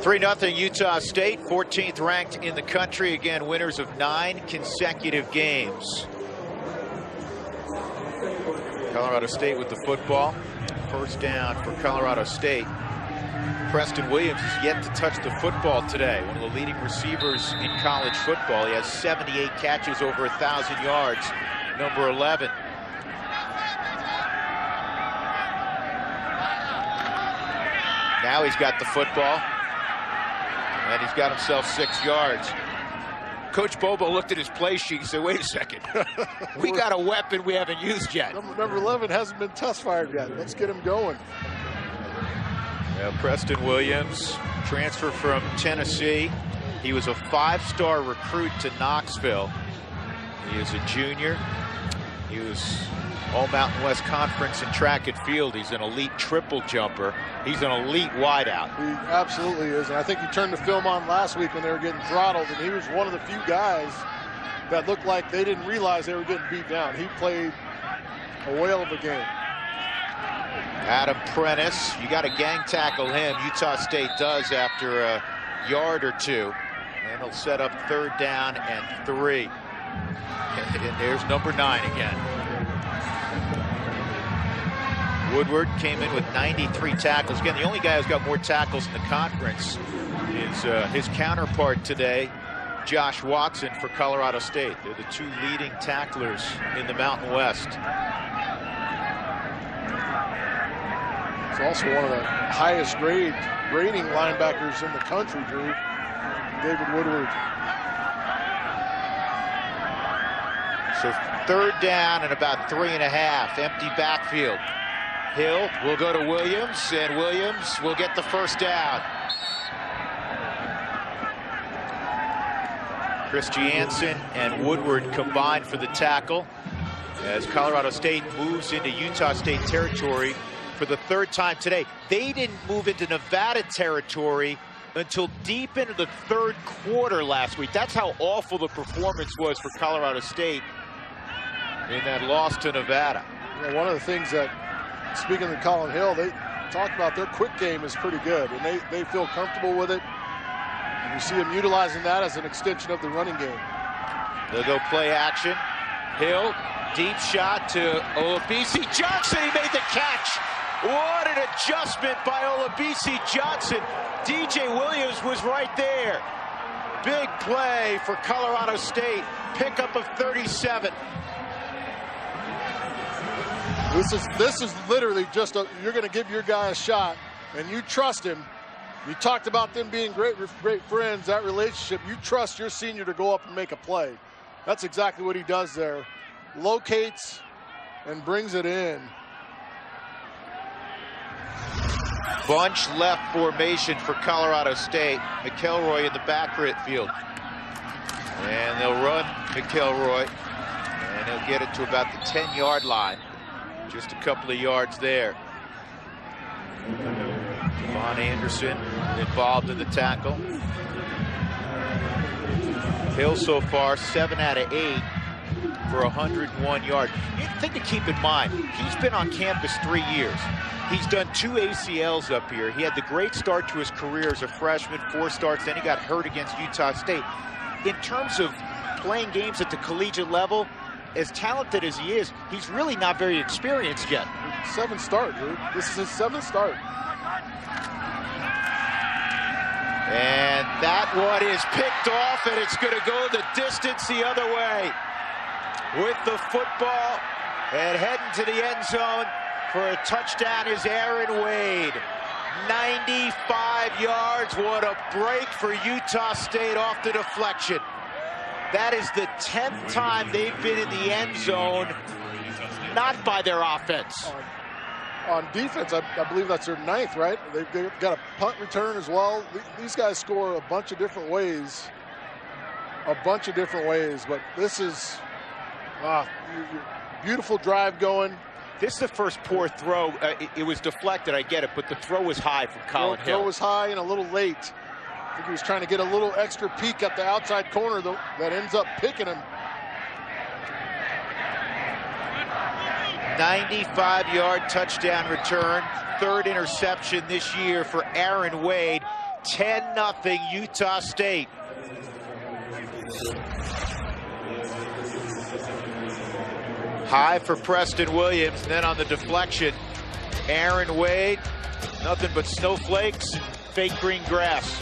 3-0 Utah State, 14th ranked in the country. Again, winners of 9 consecutive games. Colorado State with the football. First down for Colorado State. Preston Williams has yet to touch the football today. One of the leading receivers in college football. He has 78 catches over 1,000 yards. Number 11. Now he's got the football. And he's got himself 6 yards. Coach Bobo looked at his play sheet and said, wait a second. We got a weapon we haven't used yet. Number 11 hasn't been test fired yet. Let's get him going. Preston Williams, transfer from Tennessee. He was a 5-star recruit to Knoxville. He is a junior. He was All Mountain West Conference in track and field. He's an elite triple jumper. He's an elite wideout. He absolutely is. And I think he turned the film on last week when they were getting throttled, and he was one of the few guys that looked like they didn't realize they were getting beat down. He played a whale of a game. Adam Prentice, you got to gang tackle him. Utah State does after a yard or two. And he'll set up 3rd down and 3. And there's number 9 again. Woodward came in with 93 tackles. Again, the only guy who's got more tackles in the conference is his counterpart today, Josh Watson for Colorado State. They're the 2 leading tacklers in the Mountain West. He's also one of the highest grading linebackers in the country, Drew. David Woodward. So 3rd down and about 3.5. Empty backfield. Hill will go to Williams, and Williams will get the first down. Christiansen and Woodward combined for the tackle as Colorado State moves into Utah State territory for the 3rd time today. They didn't move into Nevada territory until deep into the 3rd quarter last week. That's how awful the performance was for Colorado State in that loss to Nevada. You know, one of the things that, speaking of Colin Hill, they talked about their quick game is pretty good, and they feel comfortable with it. And you see them utilizing that as an extension of the running game. They'll go play action. Hill, deep shot to Olabisi Johnson. He made the catch. What an adjustment by Olabisi Johnson. DJ Williams was right there. Big play for Colorado State. Pickup of 37. This is literally just you're going to give your guy a shot, and you trust him. You talked about them being great friends, that relationship. You trust your senior to go up and make a play. That's exactly what he does there. Locates and brings it in. Bunch left formation for Colorado State. McElroy in the backfield. And they'll run McElroy, and he'll get it to about the 10-yard line. Just a couple of yards there. Devon Anderson involved in the tackle. Hill so far 7 out of 8 for 101 yards. The thing to keep in mind, he's been on campus 3 years. He's done 2 ACLs up here. He had the great start to his career as a freshman, 4 starts, then he got hurt against Utah State. In terms of playing games at the collegiate level, as talented as he is, he's really not very experienced yet. 7th start, dude. This is his 7th start. And that one is picked off, and it's going to go the distance the other way. With the football and heading to the end zone for a touchdown is Aaron Wade. 95 yards. What a break for Utah State off the deflection. That is the 10th time they've been in the end zone, not by their offense. On defense, I believe that's their 9th, right? They've got a punt return as well. These guys score a bunch of different ways. But this is beautiful drive going. This is the first poor throw. It was deflected, I get it, but the throw was high from Colin Hill. Throw was high and a little late. I think he was trying to get a little extra peek at the outside corner that ends up picking him. 95-yard touchdown return. 3rd interception this year for Aaron Wade. 10-0 Utah State. High for Preston Williams, and then on the deflection, Aaron Wade, nothing but snowflakes and fake green grass.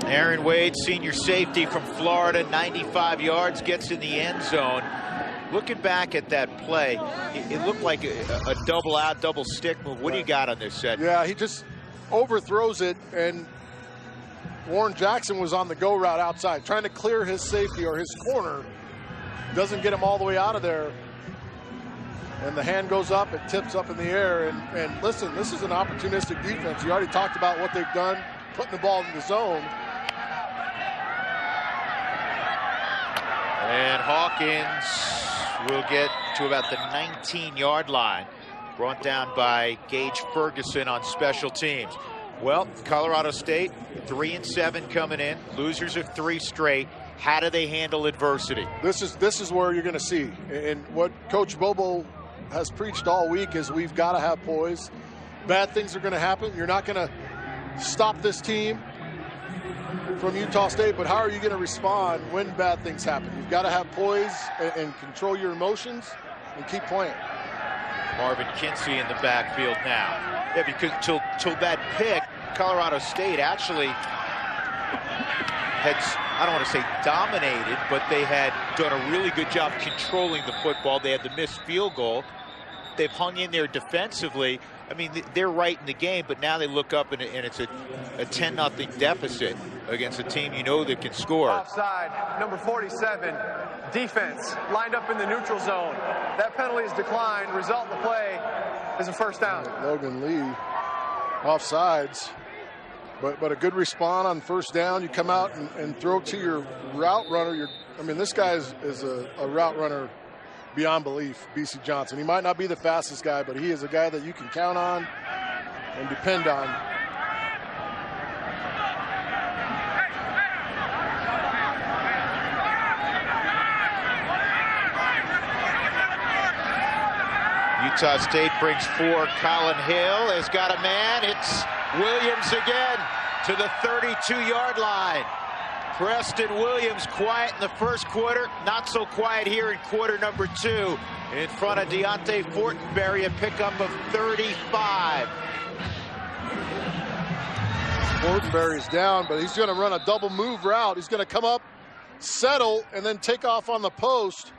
Aaron Wade, senior safety from Florida, 95 yards, gets in the end zone. Looking back at that play, it looked like a double out, double stick move. What do you got on this set? Yeah, he just overthrows it, and Warren Jackson was on the go route outside, trying to clear his safety or his corner. Doesn't get him all the way out of there. And the hand goes up, it tips up in the air. And listen, this is an opportunistic defense. You already talked about what they've done, putting the ball in the zone. And Hawkins will get to about the 19-yard line. Brought down by Gage Ferguson on special teams. Well, Colorado State, 3-7 coming in. Losers of 3 straight. How do they handle adversity? This is where you're going to see. And what Coach Bobo has preached all week is we've got to have poise. Bad things are going to happen. You're not going to stop this team from Utah State, but how are you going to respond when bad things happen? You've got to have poise and control your emotions and keep playing. Marvin Kinsey in the backfield now. Yeah, because till that pick, Colorado State actually had, I don't want to say dominated, but they had done a really good job controlling the football. They had the missed field goal. They've hung in there defensively. I mean, they're right in the game, but now they look up and it's a 10-0 deficit against a team you know that can score. Offside, number 47, defense, lined up in the neutral zone. That penalty is declined. Result of the play is a first down. Logan Lee, offsides, but a good respawn on first down. You come out and throw to your route runner. I mean, this guy is a route runner beyond belief, BC Johnson. He might not be the fastest guy, but he is a guy that you can count on and depend on. Utah State brings 4. Colin Hill has got a man. It's Williams again to the 32-yard line. Preston Williams quiet in the first quarter, not so quiet here in quarter number 2 in front of Deontay Fortenberry, a pickup of 35. Fortenberry's down, but he's going to run a double move route. He's going to come up, settle, and then take off on the post.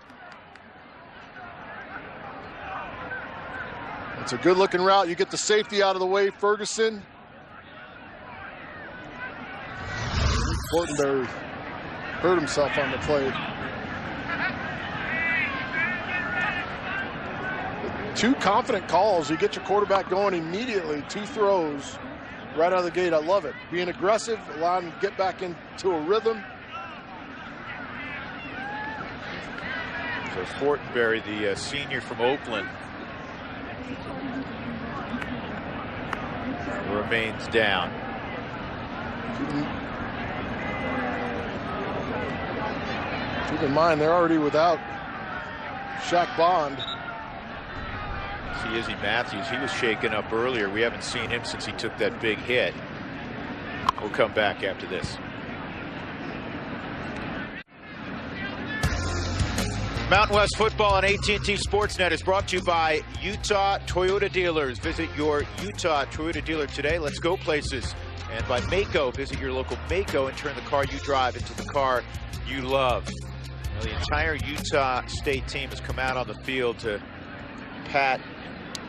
It's a good looking route. You get the safety out of the way, Ferguson. Fortenberry hurt himself on the play. 2 confident calls. You get your quarterback going immediately. 2 throws right out of the gate. I love it. Being aggressive, allowing him to get back into a rhythm. So Fortenberry, the senior from Oakland, remains down. Keep in mind, they're already without Shaq Bond. See Izzy Matthews, he was shaken up earlier. We haven't seen him since he took that big hit. We'll come back after this. Mountain West Football on AT&T Sportsnet is brought to you by Utah Toyota Dealers. Visit your Utah Toyota dealer today. Let's go places. And by Mako, visit your local Mako and turn the car you drive into the car you love. Now, the entire Utah State team has come out on the field to pat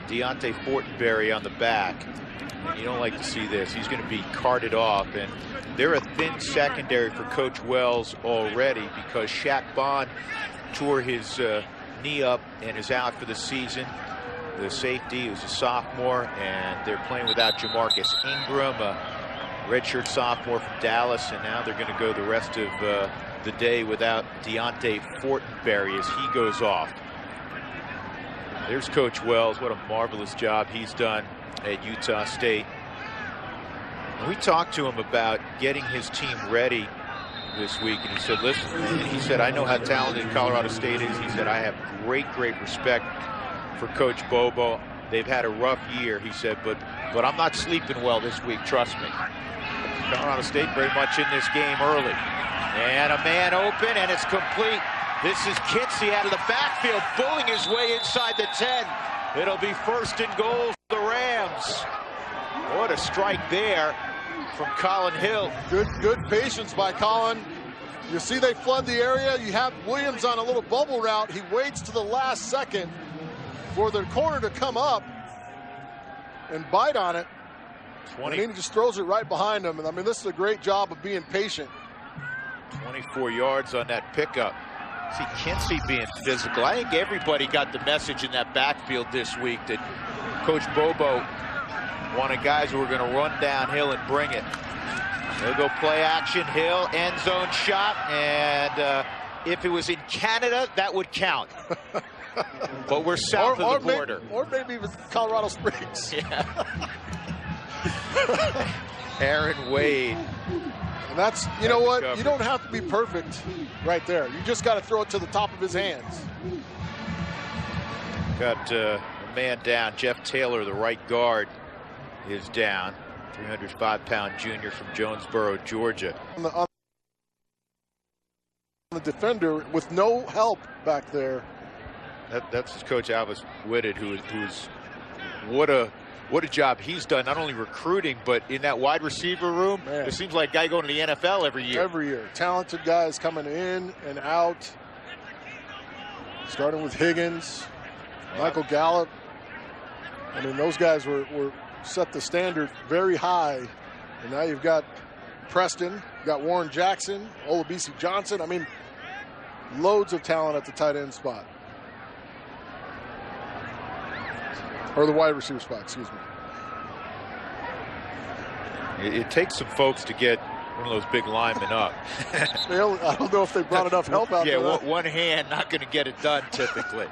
Deontay Fortenberry on the back. And you don't like to see this. He's going to be carted off. And they're a thin secondary for Coach Wells already because Shaq Bond tore his knee up and is out for the season. The safety is a sophomore, and they're playing without Jamarcus Ingram, a redshirt sophomore from Dallas, and now they're going to go the rest of the day without Deontay Fortenberry as he goes off. There's Coach Wells. What a marvelous job he's done at Utah State. And we talked to him about getting his team ready this week, and he said, listen, I know how talented Colorado State is. He said, I have great respect for Coach Bobo. they've had a rough year, he said, but I'm not sleeping well this week, trust me. Colorado State very much in this game early. And a man open, and it's complete. This is Kinsey out of the backfield, bulling his way inside the 10. It'll be 1st and goal for the Rams. What a strike there from Colin Hill. Good patience by Colin. You see they flood the area. You have Williams on a little bubble route. He waits to the last second for the corner to come up and bite on it. 20. And then he just throws it right behind him. And I mean, this is a great job of being patient. 24 yards on that pickup. See Kinsey being physical. I think everybody got the message in that backfield this week that Coach Bobo wanted guys who were going to run downhill and bring it. They'll go play action. Hill, end zone shot, and if it was in Canada, that would count. But we're south of the border. Or maybe it was Colorado Springs. Yeah. Aaron Wade. And that's, you know what, you don't have to be perfect right there. You just got to throw it to the top of his hands. Got a man down. Jeff Taylor, the right guard, is down. 305-pound junior from Jonesboro, Georgia. On the defender with no help back there. That's Coach Alvis Whitted, who's what a job he's done, not only recruiting, but in that wide receiver room. Man. It seems like a guy going to the NFL every year. Every year. Talented guys coming in and out. Starting with Higgins, Michael Gallup. I mean, those guys were set the standard very high. And now you've got Preston, you've got Warren Jackson, Olabisi Johnson. I mean, loads of talent at the tight end spot. Or the wide receiver spot, excuse me. It takes some folks to get one of those big linemen up. I don't know if they brought enough help out there. Yeah, one hand not going to get it done typically.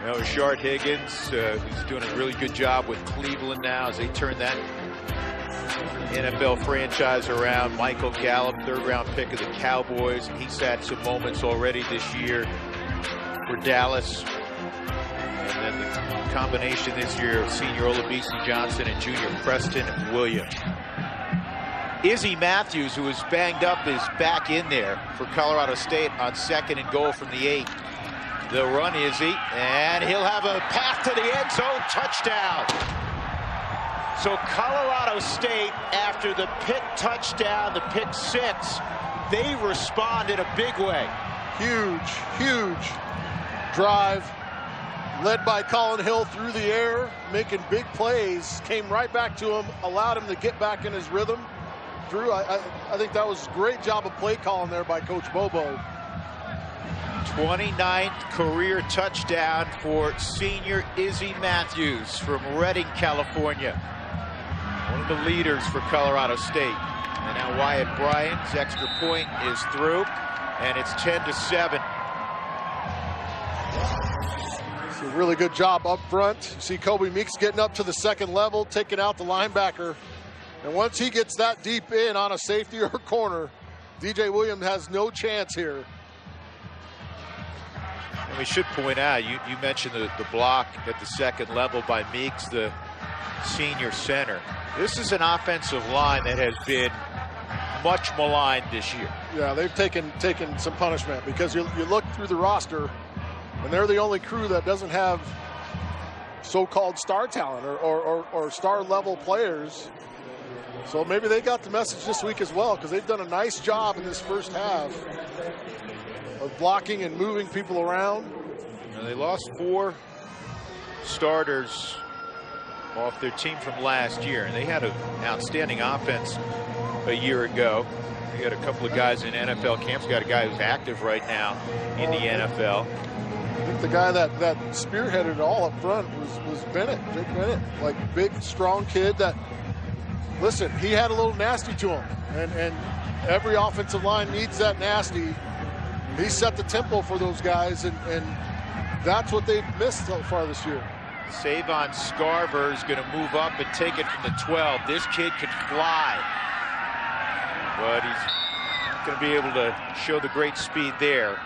You know, Shard Higgins, who's doing a really good job with Cleveland now as they turn that NFL franchise around. Michael Gallup, 3rd-round pick of the Cowboys. He's had some moments already this year for Dallas. And then the combination this year of senior Olabisi Johnson and junior Preston Williams. Izzy Matthews, who was banged up, is back in there for Colorado State on 2nd and goal from the 8. The run, Izzy, and he'll have a path to the end zone, touchdown. So Colorado State, after the pick touchdown, the pick 6, they respond in a big way. Huge drive. Led by Colin Hill through the air, making big plays, came right back to him, allowed him to get back in his rhythm. I think that was a great job of play calling there by Coach Bobo. 29th career touchdown for senior Izzy Matthews from Redding, California. One of the leaders for Colorado State. And now Wyatt Bryan's extra point is through, and it's 10-7. A really good job up front. You see Kobe Meeks getting up to the 2nd level, taking out the linebacker. And once he gets that deep in on a safety or corner, DJ Williams has no chance here. And we should point out, you mentioned the block at the 2nd level by Meeks, the senior center. This is an offensive line that has been much maligned this year. Yeah, they've taken some punishment because you look through the roster, and they're the only crew that doesn't have so-called star talent or star-level players. So maybe they got the message this week as well, because they've done a nice job in this first half of blocking and moving people around. Now they lost 4 starters off their team from last year, and they had an outstanding offense a year ago. They got a couple of guys in NFL camps. Got a guy who's active right now in the NFL. I think the guy that spearheaded it all up front was Bennett, Jake Bennett. Like, big, strong kid that, listen, he had a little nasty to him. And every offensive line needs that nasty. He set the tempo for those guys, and that's what they've missed so far this year. Savon Scarver is going to move up and take it from the 12. This kid can fly, but he's not going to be able to show the great speed there.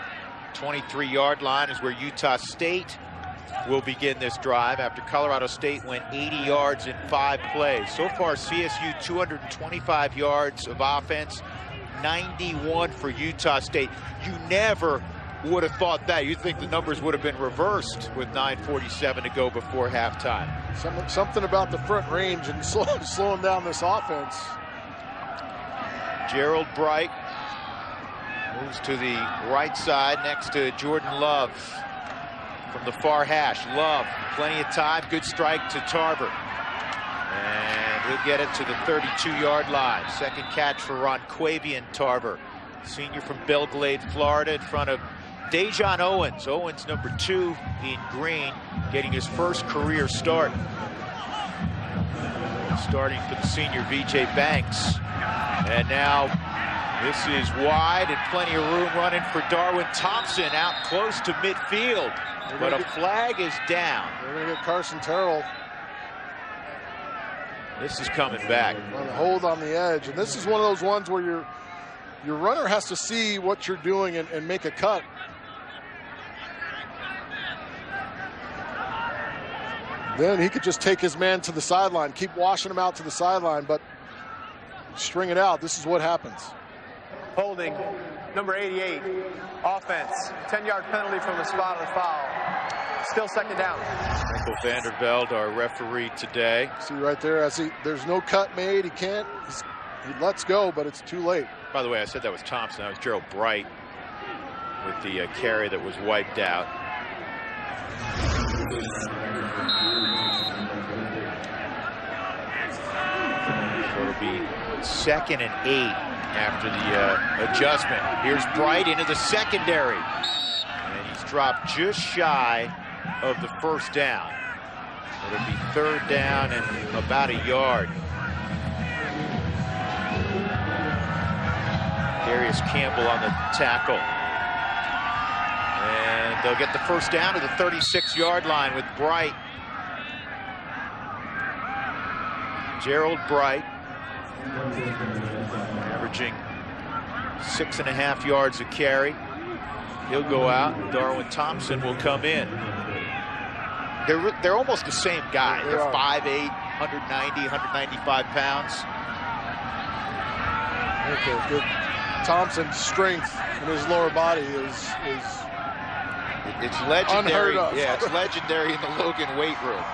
23-yard line is where Utah State will begin this drive after Colorado State went 80 yards in 5 plays. So far, CSU 225 yards of offense, 91 for Utah State. You never would have thought that. You'd think the numbers would have been reversed with 9:47 to go before halftime. Something about the front range and slowing down this offense. Gerald Bright moves to the right side next to Jordan Love from the far hash. Love, plenty of time, good strike to Tarver. And he'll get it to the 32-yard line. Second catch for Ronquavian Tarver, senior from Belle Glade, Florida, in front of Dejon Owens. Owens, number 2 in green, getting his first career start. Starting for the senior VJ Banks. And now this is wide and plenty of room running for Darwin Thompson out close to midfield. But a flag is down. They're going to get Carson Terrell. This is coming back. On the hold on the edge. And this is one of those ones where your runner has to see what you're doing and make a cut. Then he could just take his man to the sideline, keep washing him out to the sideline, but string it out. This is what happens. Holding, number 88, offense. 10-yard penalty from the spot of the foul. Still second down. Michael Vandervelde, our referee today. See right there, there's no cut made. He can't, he lets go, but it's too late. By the way, I said that was Thompson. That was Gerald Bright with the carry that was wiped out. So it'll be 2nd and 8 after the adjustment. Here's Bright into the secondary. And he's dropped just shy of the first down. It'll be 3rd down and about a yard. Darius Campbell on the tackle. And they'll get the first down to the 36-yard line with Bright. Gerald Bright averaging 6.5 yards a carry. He'll go out. Darwin Thompson will come in. They're almost the same guy. They're 5'8", 190, 195 pounds. Okay, Thompson's strength in his lower body is it's legendary. Unheard of. Yeah, it's legendary in the Logan weight room.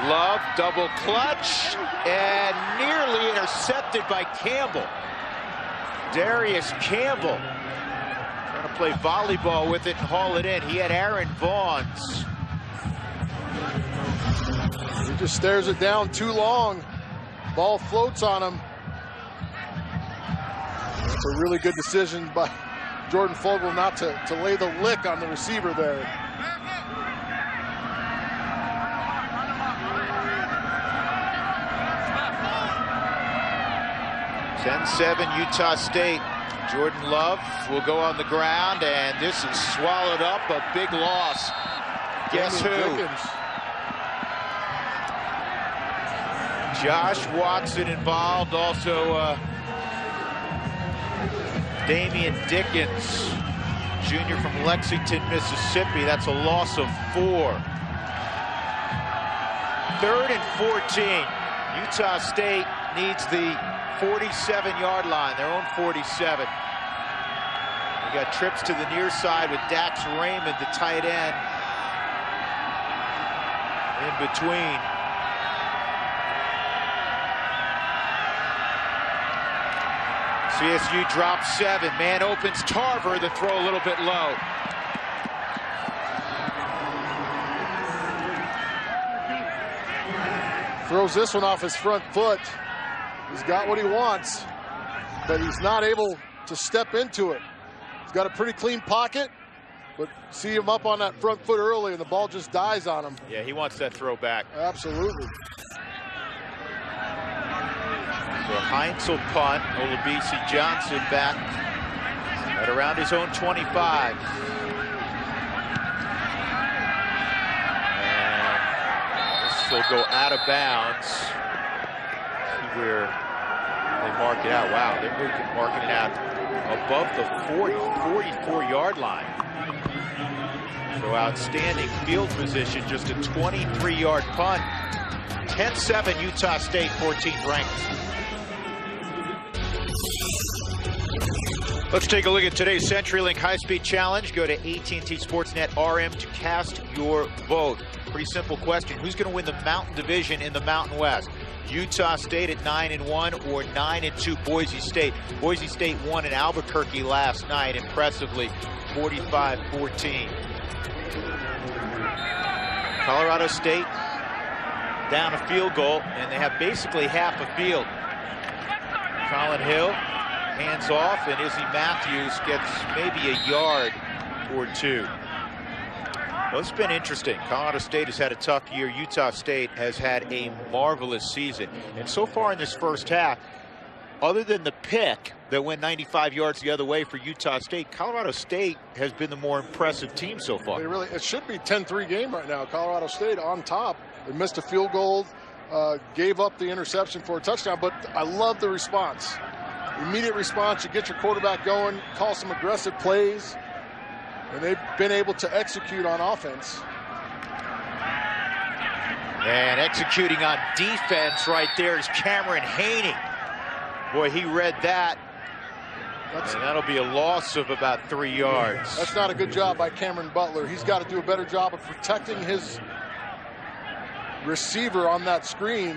Love, double clutch, and nearly intercepted by Campbell. Darius Campbell trying to play volleyball with it and haul it in. He had Aaron Vaughns. He just stares it down too long. Ball floats on him. It's a really good decision by Jordan Fogle not to lay the lick on the receiver there. (10-7) Utah State. Jordan Love will go on the ground, and this is swallowed up. A big loss. Guess who? Dickens. Josh Watson involved, also Damian Dickens, junior from Lexington, Mississippi. That's a loss of 4. 3rd and 14. Utah State needs the 47-yard line, their own 47. We got trips to the near side with Dax Raymond, the tight end, in between. CSU drops 7. Man opens Tarver. The throw a little bit low. Throws this one off his front foot. He's got what he wants, but he's not able to step into it. He's got a pretty clean pocket, but see him up on that front foot early, and the ball just dies on him. Yeah, he wants that throw back. Absolutely. So Heinz will punt. Olabisi Johnson back at around his own 25. And this will go out of bounds. See where they mark it out. Wow, they're marking it out above the 44-yard line. So outstanding field position, just a 23-yard punt. 10-7 Utah State, 14th ranked. Let's take a look at today's CenturyLink High-Speed Challenge. Go to AT&T Sportsnet RM to cast your vote. Pretty simple question. Who's going to win the Mountain Division in the Mountain West? Utah State at 9-1 or 9-2 Boise State? Boise State won in Albuquerque last night impressively, 45-14. Colorado State down a field goal, and they have basically half a field. Colin Hill hands off, and Izzy Matthews gets maybe a yard or two. Well, it's been interesting. Colorado State has had a tough year. Utah State has had a marvelous season. And so far in this first half, other than the pick that went 95 yards the other way for Utah State, Colorado State has been the more impressive team so far. It should be 10-3 game right now. Colorado State on top. They missed a field goal, gave up the interception for a touchdown, but I love the response. Immediate response, you get your quarterback going, call some aggressive plays, and they've been able to execute on offense. And executing on defense right there is Cameron Haney. Boy, he read that. And that'll be a loss of about 3 yards. That's not a good job by Cameron Butler. He's got to do a better job of protecting his receiver on that screen.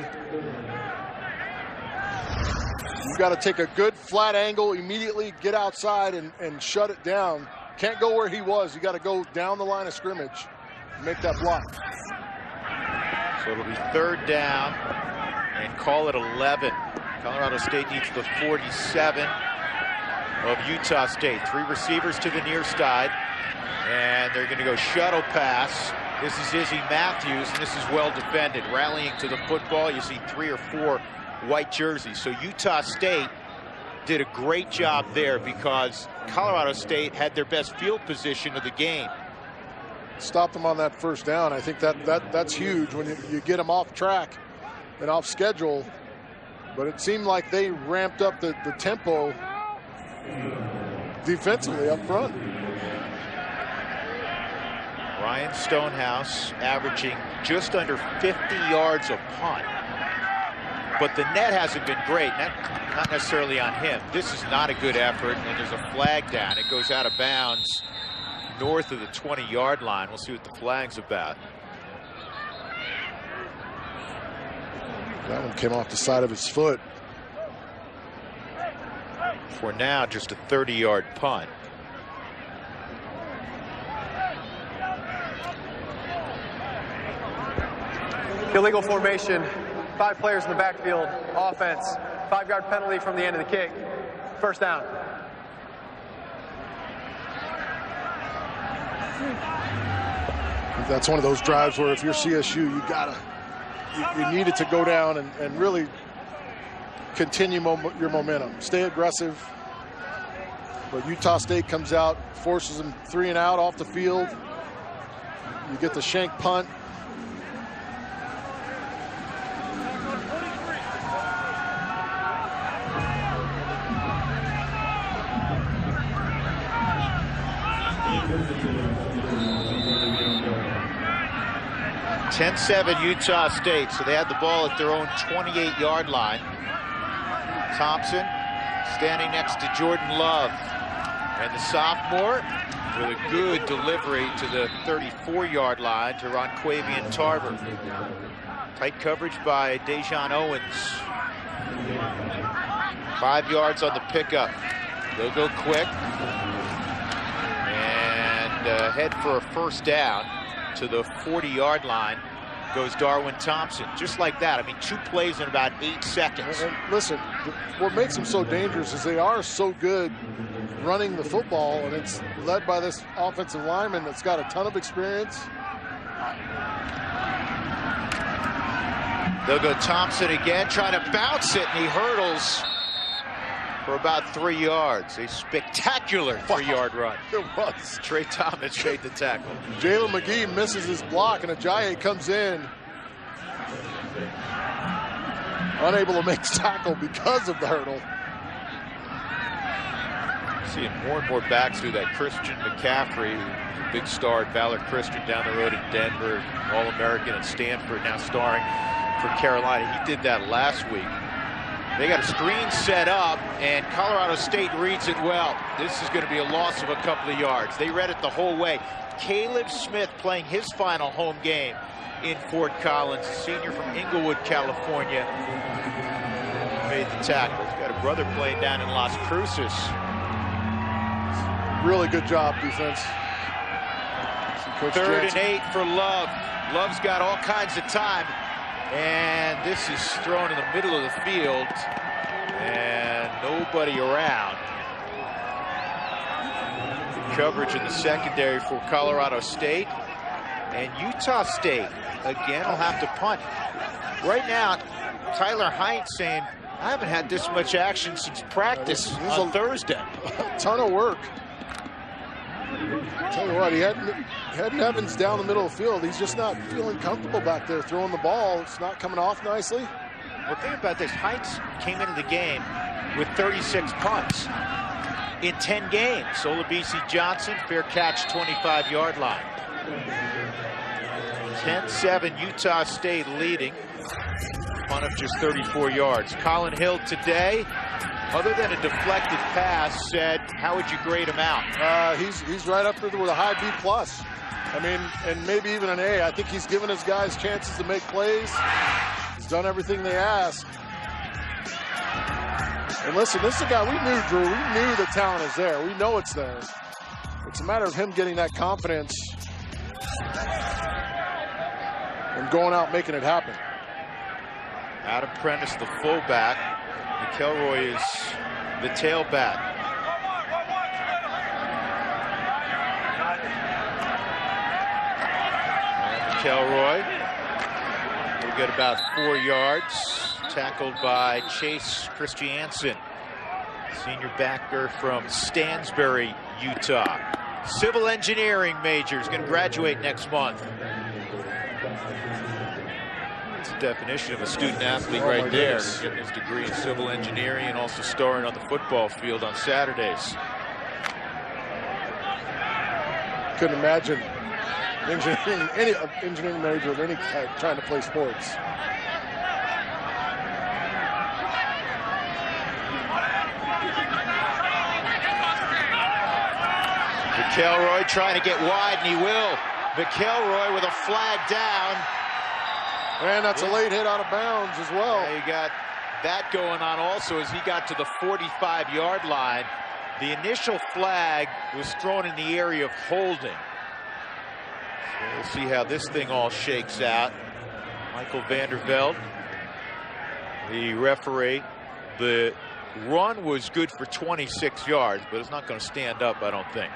You got to take a good flat angle, immediately get outside and shut it down. Can't go where he was. You got to go down the line of scrimmage and make that block. So it'll be 3rd down and call it 11. Colorado State needs the 47 of Utah State. 3 receivers to the near side, and they're going to go shuttle pass. This is Izzy Matthews, and this is well defended. Rallying to the football, you see 3 or 4 white jerseys. So Utah State did a great job there because Colorado State had their best field position of the game. Stopped them on that 1st down. I think that's huge when you get them off track and off schedule. But it seemed like they ramped up the tempo defensively up front. Ryan Stonehouse averaging just under 50 yards a punt. But the net hasn't been great, not necessarily on him. This is not a good effort, and there's a flag down. It goes out of bounds north of the 20-yard line. We'll see what the flag's about. That one came off the side of his foot. For now, just a 30-yard punt. Illegal formation. 5 players in the backfield. Offense. 5-yard penalty from the end of the kick. 1st down. That's one of those drives where if you're CSU, you needed to go down and really continue your momentum. Stay aggressive. But Utah State comes out, forces them 3 and out off the field. You get the shank punt. (10-7) Utah State, so they had the ball at their own 28-yard line. Thompson standing next to Jordan Love, and the sophomore with a good delivery to the 34-yard line to Ronquavian Tarver. Tight coverage by Dejan Owens. 5 yards on the pickup. They'll go quick and head for a 1st down. To the 40-yard line goes Darwin Thompson. Just like that. I mean, 2 plays in about 8 seconds. And listen, what makes them so dangerous is they are so good running the football, and it's led by this offensive lineman that's got a ton of experience. They'll go Thompson again, trying to bounce it, and he hurdles for about 3 yards. A spectacular 3-yard run. It was. Trey Thomas made the tackle. Jalen McGee misses his block, and Ajayi comes in, unable to make the tackle because of the hurdle. Seeing more and more backs through that. Christian McCaffrey, who's a big star at Valor Christian down the road in Denver, All-American at Stanford, now starring for Carolina. He did that last week. They got a screen set up, and Colorado State reads it well. This is going to be a loss of a couple of yards. They read it the whole way. Caleb Smith playing his final home game in Fort Collins, a senior from Inglewood, California, made the tackle. He's got a brother playing down in Las Cruces. Really good job, defense. Third and 8 for Love. Love's got all kinds of time. And this is thrown in the middle of the field, and nobody around. Coverage in the secondary for Colorado State. And Utah State, again, will have to punt. Right now, Tyler Hines saying, I haven't had this much action since practice on Thursday. A ton of work. I'll tell you what, he hadn't Evans down the middle of the field. He's just not feeling comfortable back there throwing the ball. It's not coming off nicely. Well, think about this. Hines came into the game with 36 punts in 10 games. Olabisi Johnson, fair catch, 25-yard line. 10-7, Utah State leading. Punt of just 34 yards. Colin Hill today, other than a deflected pass, said, how would you grade him out? He's right up there with a high B+. I mean, and maybe even an A. I think he's given his guys chances to make plays. He's done everything they asked. And listen, this is a guy we knew, Drew. We knew the talent is there. We know it's there. It's a matter of him getting that confidence and going out making it happen. Adam Prentice, the fullback. McElroy is the tailback. And McElroy will get about 4 yards. Tackled by Chase Christiansen, senior backer from Stansbury, Utah. Civil engineering major, is going to graduate next month. That's the definition of a student athlete right there. Getting his degree in civil engineering and also starring on the football field on Saturdays. Couldn't imagine any engineering major of any type trying to play sports. McElroy trying to get wide, and he will. McElroy with a flag down. And that's a late hit out of bounds as well. Yeah, you got that going on also as he got to the 45-yard line. The initial flag was thrown in the area of holding. So we'll see how this thing all shakes out. Michael Vanderveld, the referee. The run was good for 26 yards, but it's not going to stand up, I don't think.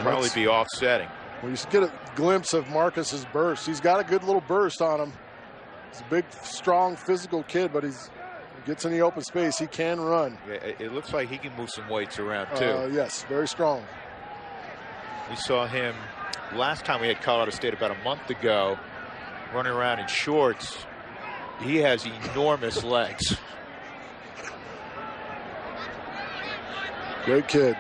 Probably be offsetting. Well, you get a glimpse of Marcus's burst. He's got a good little burst on him. He's a big, strong, physical kid, but he gets in the open space. He can run. Yeah, it looks like he can move some weights around too. Yes, very strong. We saw him last time we had Colorado State about a month ago, running around in shorts. He has enormous legs. Great kid.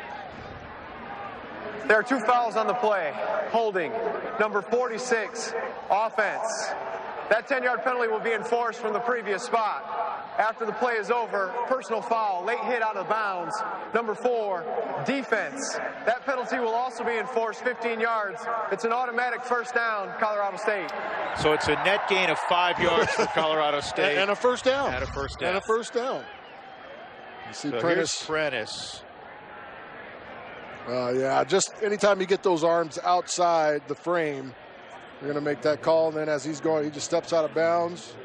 There are 2 fouls on the play. Holding, number 46, offense. That 10-yard penalty will be enforced from the previous spot. After the play is over, personal foul, late hit out of bounds. Number 4, defense. That penalty will also be enforced 15 yards. It's an automatic first down, Colorado State. So it's a net gain of 5 yards for Colorado State. And a first down. And a first down. And a first down. You see so Prentice. Here's Prentice. Yeah, just anytime you get those arms outside the frame, you're going to make that call. And then as he's going, he just steps out of bounds.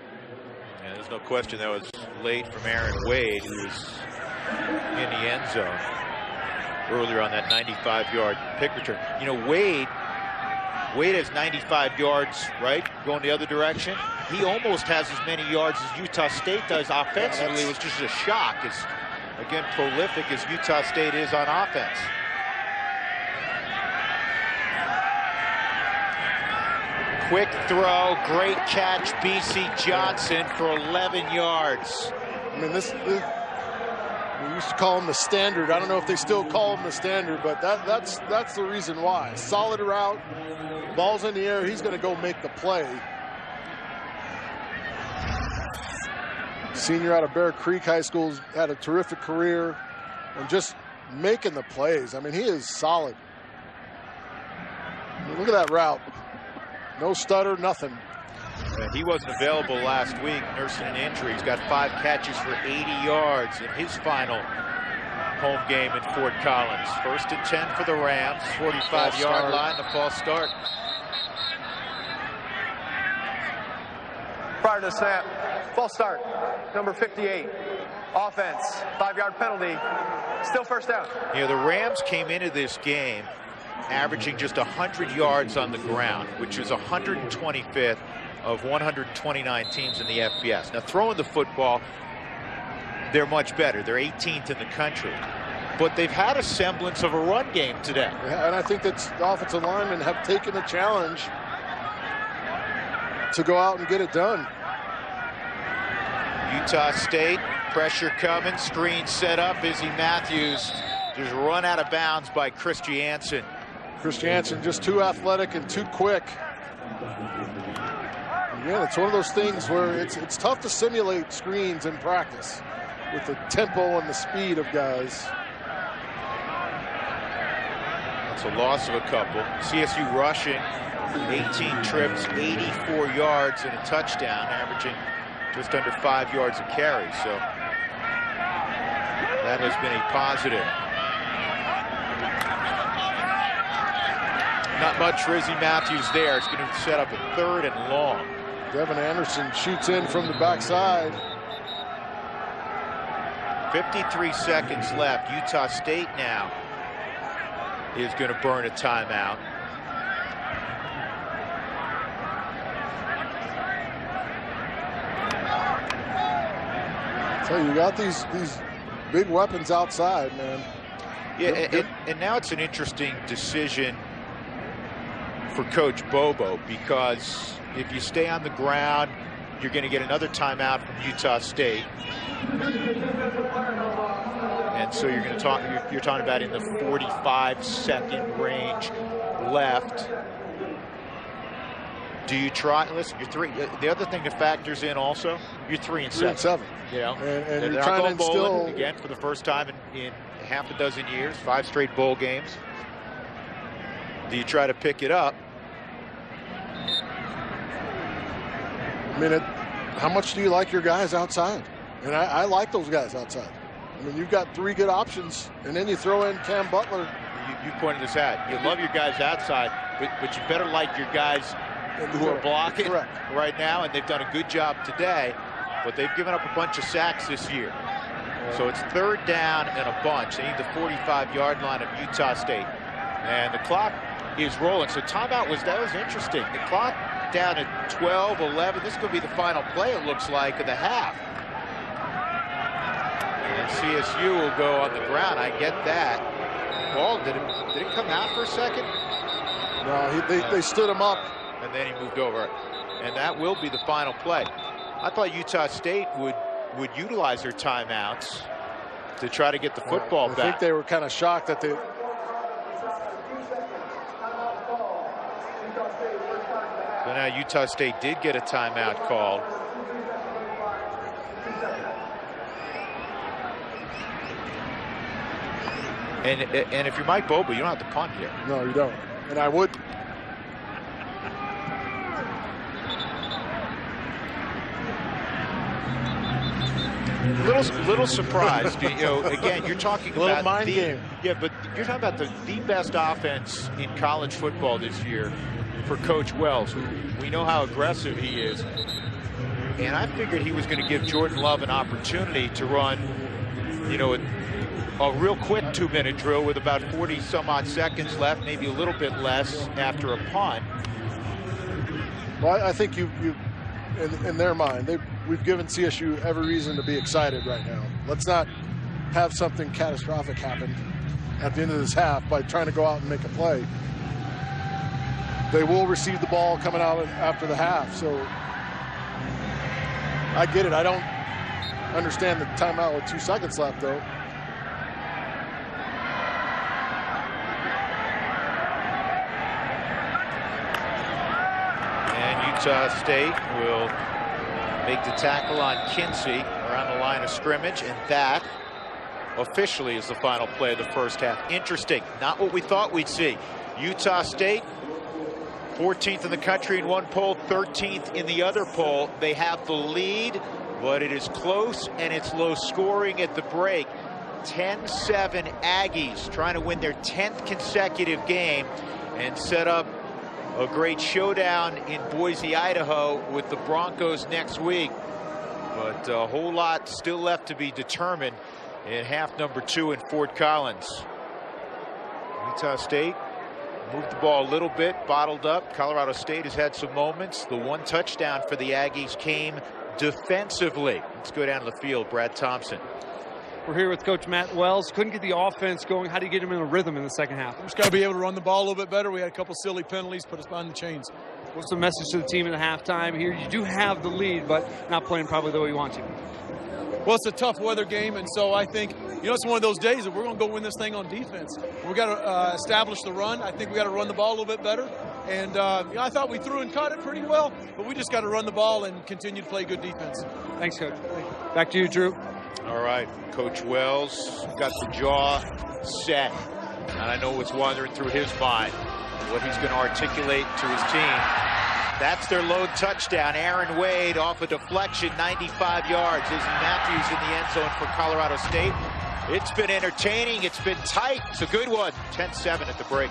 Yeah, there's no question that was late from Aaron Wade, who was in the end zone earlier on that 95-yard pick return. You know, Wade has 95 yards, right, going the other direction. He almost has as many yards as Utah State does offensively. It was just a shock, as, again, prolific as Utah State is on offense. Quick throw, great catch, B.C. Johnson for 11 yards. I mean, used to call him the standard. I don't know if they still call him the standard, but that's the reason why. Solid route, ball's in the air, he's going to go make the play. Senior out of Bear Creek High School, had a terrific career and just making the plays. I mean, he is solid. I mean, look at that route. No stutter, nothing. He wasn't available last week, nursing an injury. He's got 5 catches for 80 yards in his final home game in Fort Collins. 1st and 10 for the Rams, 45-yard line, the false start. Prior to snap, false start, number 58. Offense, 5-yard penalty, still first down. You know, the Rams came into this game averaging just 100 yards on the ground, which is 125th of 129 teams in the FBS. Now, throwing the football, they're much better. They're 18th in the country. But they've had a semblance of a run game today. Yeah, and I think that the offensive linemen have taken the challenge to go out and get it done. Utah State, pressure coming, screen set up. Izzy Matthews just run out of bounds by Chris Jansen. Chris Jansen just too athletic and too quick. Yeah, it's one of those things where it's tough to simulate screens in practice with the tempo and the speed of guys. That's a loss of a couple. CSU rushing, 18 trips, 84 yards and a touchdown, averaging just under 5 yards a carry. So that has been a positive. Not much for Izzy Matthews there. It's going to set up a 3rd and long. Devin Anderson shoots in from the backside. 53 seconds left. Utah State now is going to burn a timeout. So you got these big weapons outside, man. Yeah, and now it's an interesting decision for Coach Bobo, because if you stay on the ground, you're going to get another timeout from Utah State. And so you're going to talk, you're talking about in the 45-second range left. Do you try? Listen, you're 3. The other thing that factors in also, you're 3 and 7. You know, and they're you're trying to instill again for the first time in half a dozen years, 5 straight bowl games. Do you try to pick it up? I mean, how much do you like your guys outside? And I like those guys outside. I mean, you've got 3 good options, and then you throw in Cam Butler. You pointed this out. You love your guys outside, but you better like your guys who are blocking right now, and they've done a good job today, but they've given up a bunch of sacks this year. So it's 3rd down and a bunch. They need the 45-yard line of Utah State. And the clock is rolling. So timeout that was interesting. The clock down at 12, 11. This is going to be the final play, it looks like, of the half. And CSU will go on the ground. I get that. Paul, did it come out for a second? No, they stood him up. And then he moved over. And that will be the final play. I thought Utah State would utilize their timeouts to try to get the football back. I think they were kind of shocked that they... So now Utah State did get a timeout called. And if you're Mike Bobo, you don't have to punt here. No, you don't. And I would. Little surprised. You know, again, you're talking about mind game. Yeah, but you're talking about the best offense in college football this year for Coach Wells, who we know how aggressive he is. And I figured he was going to give Jordan Love an opportunity to run, you know, a real quick 2-minute drill with about 40-some-odd seconds left, maybe a little bit less after a punt. Well, I think you in their mind, we've given CSU every reason to be excited right now. Let's not have something catastrophic happen at the end of this half by trying to go out and make a play. They will receive the ball coming out after the half, so I get it. I don't understand the timeout with 2 seconds left, though. Utah State will make the tackle on Kinsey around the line of scrimmage, and that officially is the final play of the first half. Interesting, not what we thought we'd see. Utah State 14th in the country in one poll, 13th in the other poll. They have the lead, but it is close and it's low scoring at the break. 10-7 Aggies trying to win their 10th consecutive game and set up a great showdown in Boise, Idaho with the Broncos next week. But a whole lot still left to be determined in half number 2 in Fort Collins. Utah State moved the ball a little bit, bottled up. Colorado State has had some moments. The one touchdown for the Aggies came defensively. Let's go down to the field. Brad Thompson. We're here with Coach Matt Wells. Couldn't get the offense going. How do you get him in a rhythm in the second half? We just got to be able to run the ball a little bit better. We had a couple silly penalties, put us behind the chains. What's the message to the team in the halftime here? You do have the lead, but not playing probably the way you want to. Well, it's a tough weather game, and so I think, it's one of those days that we're going to go win this thing on defense. We've got to establish the run. I think we got to run the ball a little bit better. And I thought we threw and caught it pretty well, but we just got to run the ball and continue to play good defense. Thanks, Coach. Back to you, Drew. All right, Coach Wells got the jaw set, and I know what's wandering through his mind, what he's going to articulate to his team. That's their lone touchdown. Aaron Wade off a deflection, 95 yards. Izzy Matthews in the end zone for Colorado State. It's been entertaining. It's been tight. It's a good one. 10-7 at the break.